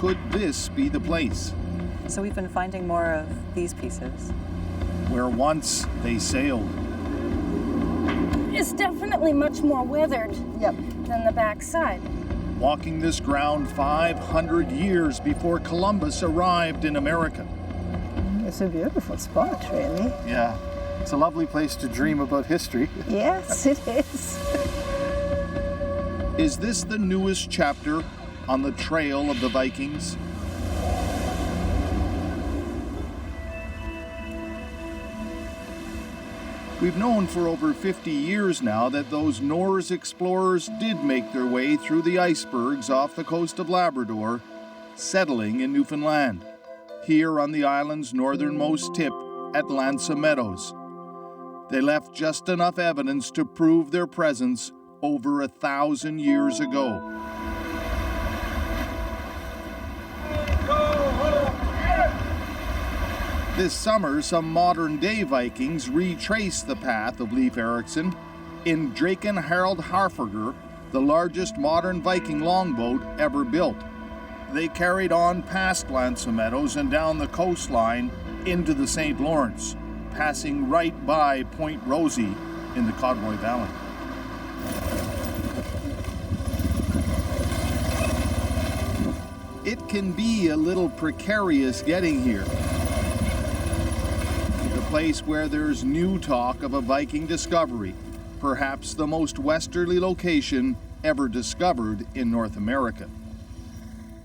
could this be the place? So we've been finding more of these pieces. Where once they sailed. It's definitely much more weathered than the backside. Walking this ground 500 years before Columbus arrived in America. It's a beautiful spot, really. Yeah, it's a lovely place to dream about history. Yes, it is. Is this the newest chapter on the trail of the Vikings? We've known for over 50 years now that those Norse explorers did make their way through the icebergs off the coast of Labrador, settling in Newfoundland, here on the island's northernmost tip at Lanza Meadows. They left just enough evidence to prove their presence over 1,000 years ago. This summer, some modern-day Vikings retraced the path of Leif Erikson in Draken Harald Harfager, the largest modern Viking longboat ever built. They carried on past Lanza Meadows and down the coastline into the St. Lawrence, passing right by Point Rosee in the Codroy Valley. It can be a little precarious getting here. The place where there's new talk of a Viking discovery, perhaps the most westerly location ever discovered in North America.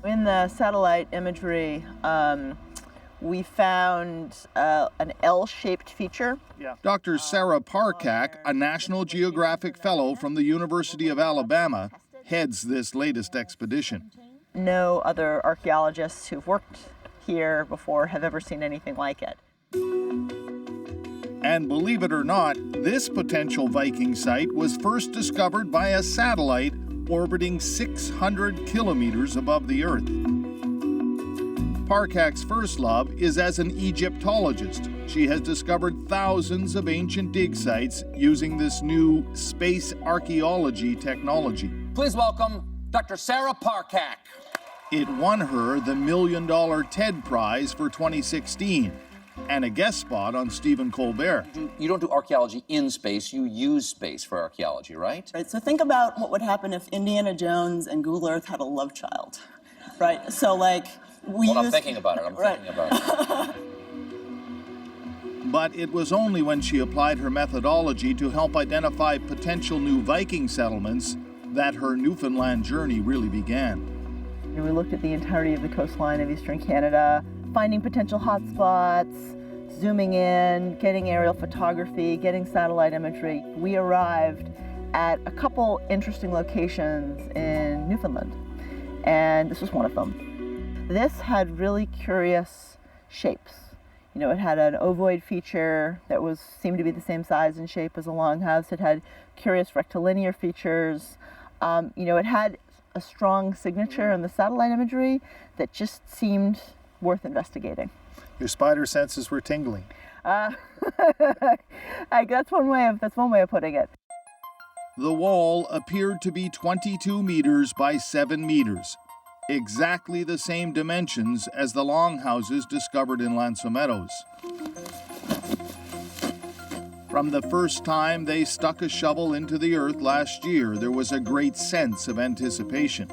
In the satellite imagery, we found an L-shaped feature. Dr. Sarah Parkak, a National Geographic Fellow from the University of Alabama, heads this latest expedition. No other archaeologists who've worked here before have ever seen anything like it. And believe it or not, this potential Viking site was first discovered by a satellite orbiting 600 kilometers above the Earth. Parkak's first love is as an Egyptologist. She has discovered thousands of ancient dig sites using this new space archaeology technology. Please welcome Dr. Sarah Parkak. It won her the $1 million TED Prize for 2016 and a guest spot on Stephen Colbert. You don't do archaeology in space, you use space for archaeology, right? Right, so think about what would happen if Indiana Jones and Google Earth had a love child, right? So like, I'm thinking about it, thinking about it. But it was only when she applied her methodology to help identify potential new Viking settlements that her Newfoundland journey really began. We looked at the entirety of the coastline of eastern Canada, finding potential hotspots, zooming in, getting aerial photography, getting satellite imagery. We arrived at a couple interesting locations in Newfoundland, and this was one of them. This had really curious shapes. You know, it had an ovoid feature that seemed to be the same size and shape as a longhouse. It had curious rectilinear features. You know, it had a strong signature in the satellite imagery that just seemed worth investigating. Your spider senses were tingling. That's one way of putting it. The wall appeared to be 22 meters by 7 meters, exactly the same dimensions as the longhouses discovered in Lanza Meadows. From the first time they stuck a shovel into the earth last year, there was a great sense of anticipation.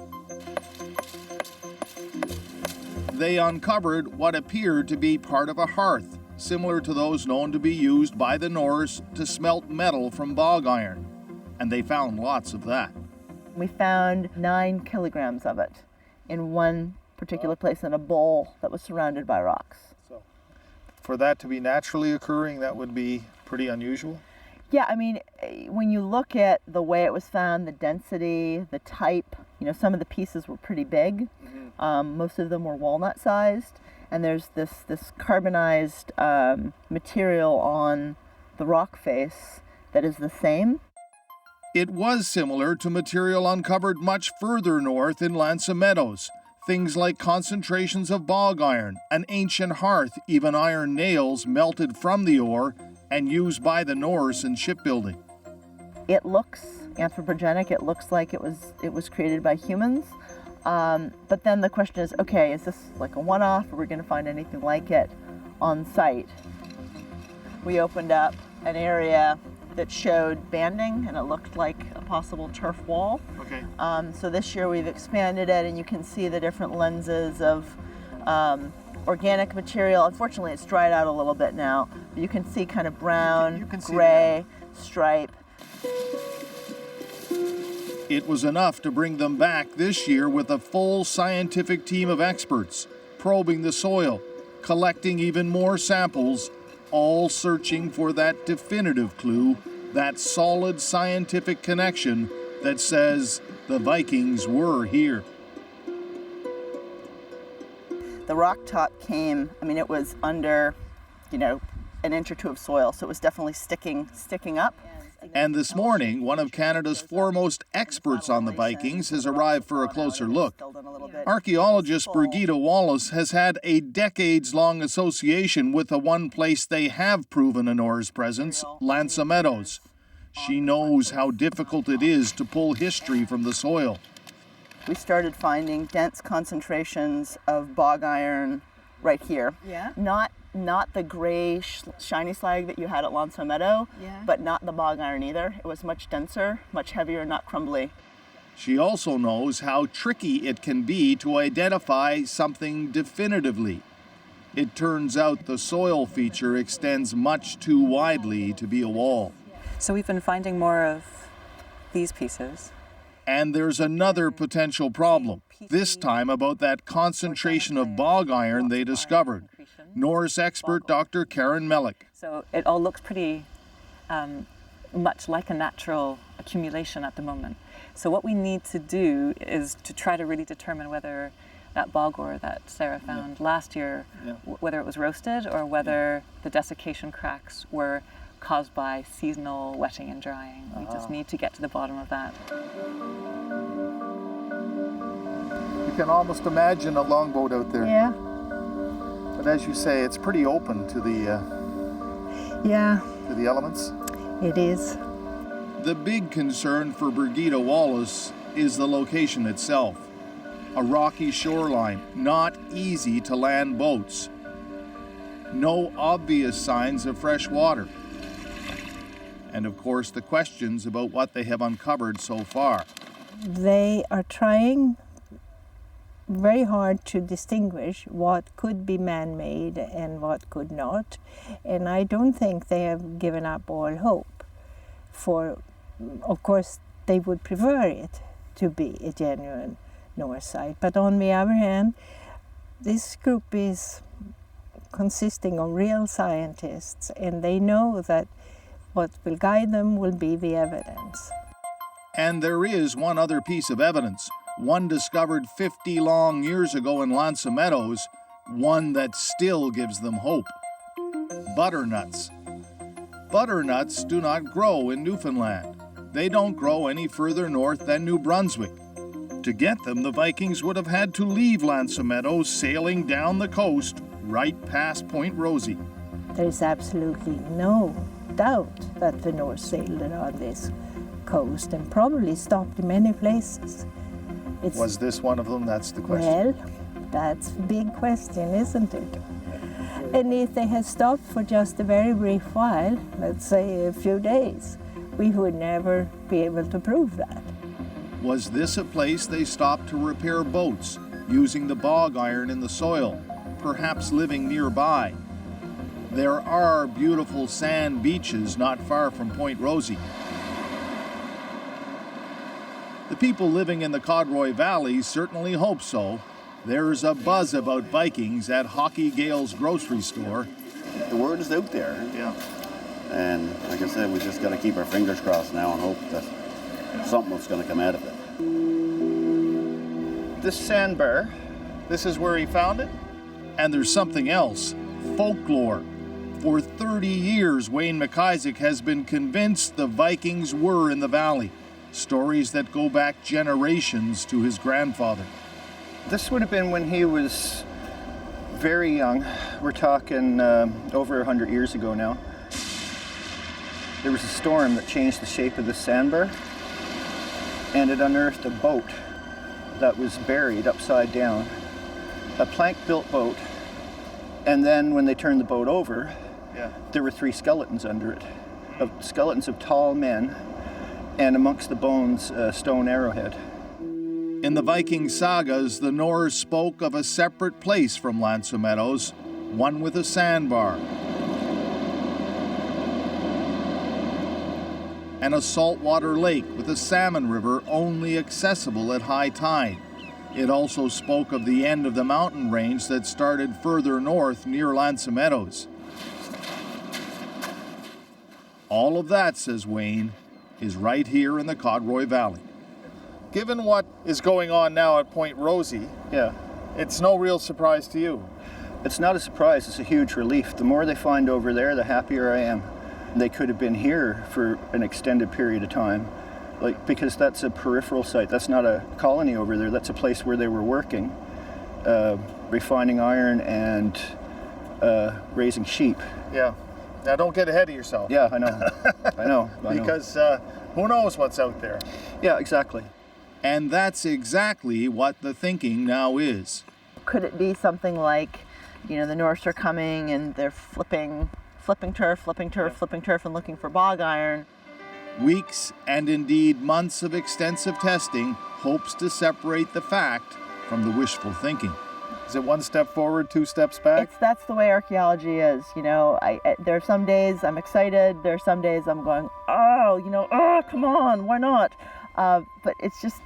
They uncovered what appeared to be part of a hearth, similar to those known to be used by the Norse to smelt metal from bog iron, and they found lots of that. We found 9 kilograms of it in one particular place in a bowl that was surrounded by rocks. So, for that to be naturally occurring, that would be pretty unusual? Yeah, I mean, when you look at the way it was found, the density, the type, you know, some of the pieces were pretty big. Most of them were walnut-sized, and there's this carbonized material on the rock face that is the same. It was similar to material uncovered much further north in Lanza Meadows. Things like concentrations of bog iron, an ancient hearth, even iron nails melted from the ore and used by the Norse in shipbuilding. It looks anthropogenic. It looks like it was created by humans. But then the question is, okay, is this like a one-off? Are we going to find anything like it on site? We opened up an area that showed banding, and it looked like a possible turf wall. Okay. So this year we've expanded it, and you can see the different lenses of organic material. Unfortunately, it's dried out a little bit now. But you can see kind of brown, you can see gray, stripe. It was enough to bring them back this year with a full scientific team of experts, probing the soil, collecting even more samples, all searching for that definitive clue, that solid scientific connection that says the Vikings were here. The rock top came, I mean, it was under, an inch or two of soil, so it was definitely sticking up. And this morning, one of Canada's foremost experts on the Vikings has arrived for a closer look. Archaeologist Birgitta Wallace has had a decades-long association with the one place they have proven a Norse presence, Lansa Meadows. She knows how difficult it is to pull history from the soil. We started finding dense concentrations of bog iron right here. Yeah. Not the gray shiny slag that you had at Lansa Meadow, but not the bog iron either. It was much denser, much heavier, not crumbly. She also knows how tricky it can be to identify something definitively. It turns out the soil feature extends much too widely to be a wall. So we've been finding more of these pieces. And there's another potential problem, this time about that concentration of bog iron they discovered. Norse expert Dr. Karen Mellick. So it all looks pretty much like a natural accumulation at the moment. So what we need to do is to try to really determine whether that bog ore that Sarah found last year, whether it was roasted or whether the desiccation cracks were caused by seasonal wetting and drying. We just need to get to the bottom of that. You can almost imagine a longboat out there. Yeah. But as you say, it's pretty open to the elements. It is. The big concern for Birgitta Wallace is the location itself. A rocky shoreline, not easy to land boats. No obvious signs of fresh water. And of course, the questions about what they have uncovered so far. They are trying very hard to distinguish what could be man-made and what could not. And I don't think they have given up all hope. Of course, they would prefer it to be a genuine Norse site. But on the other hand, this group is consisting of real scientists, and they know that what will guide them will be the evidence. And there is one other piece of evidence, one discovered 50 long years ago in Lansa Meadows, one that still gives them hope. Butternuts. Butternuts do not grow in Newfoundland. They don't grow any further north than New Brunswick. To get them, the Vikings would have had to leave Lansa Meadows, sailing down the coast right past Point Rosee. There is absolutely no doubt that the Norse sailed around this coast and probably stopped in many places. Was this one of them? That's the question. Well, that's a big question, isn't it? And if they had stopped for just a very brief while, let's say a few days, we would never be able to prove that. Was this a place they stopped to repair boats, using the bog iron in the soil, perhaps living nearby? There are beautiful sand beaches not far from Point Rosee. The people living in the Codroy Valley certainly hope so. There's a buzz about Vikings at Hockey Gale's grocery store. The word is out there. Yeah. And like I said, we just got to keep our fingers crossed now and hope that something's going to come out of it. This sandbar, this is where he found it? And there's something else, folklore. For 30 years, Wayne McIsaac has been convinced the Vikings were in the valley. Stories that go back generations to his grandfather. This would have been when he was very young. We're talking over 100 years ago now. There was a storm that changed the shape of the sandbar, and it unearthed a boat that was buried upside down, a plank-built boat, and then when they turned the boat over, there were 3 skeletons under it, skeletons of tall men, and amongst the bones, a stone arrowhead. In the Viking sagas, the Norse spoke of a separate place from Lansomeadows, one with a sandbar, and a saltwater lake with a salmon river only accessible at high tide. It also spoke of the end of the mountain range that started further north near Lansomeadows. All of that, says Wayne, is right here in the Codroy Valley. Given what is going on now at Point Rosee, it's no real surprise to you. It's not a surprise, it's a huge relief. The more they find over there, the happier I am. They could have been here for an extended period of time, because that's a peripheral site. That's not a colony over there. That's a place where they were working, refining iron and raising sheep. Yeah. Now don't get ahead of yourself. Yeah, I know. I know. Because who knows what's out there? Yeah, exactly. And that's exactly what the thinking now is. Could it be something like, the Norse are coming and they're flipping turf, and looking for bog iron? Weeks and indeed months of extensive testing hopes to separate the fact from the wishful thinking. Is it 1 step forward, 2 steps back? That's the way archaeology is. There are some days I'm excited. There are some days I'm going, come on, why not? But it's just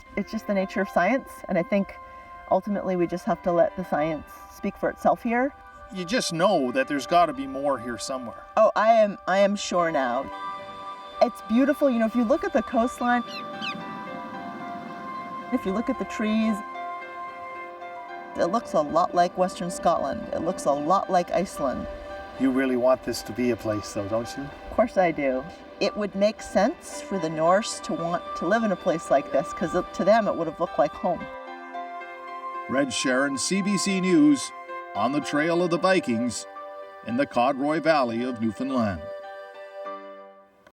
the nature of science, and I think ultimately we just have to let the science speak for itself here. You just know that there's got to be more here somewhere. Oh, I am sure now. It's beautiful. If you look at the coastline, if you look at the trees, it looks a lot like Western Scotland. It looks a lot like Iceland. You really want this to be a place, though, don't you? Of course I do. It would make sense for the Norse to want to live in a place like this, because to them it would have looked like home. Red Sharon, CBC News, on the trail of the Vikings in the Codroy Valley of Newfoundland.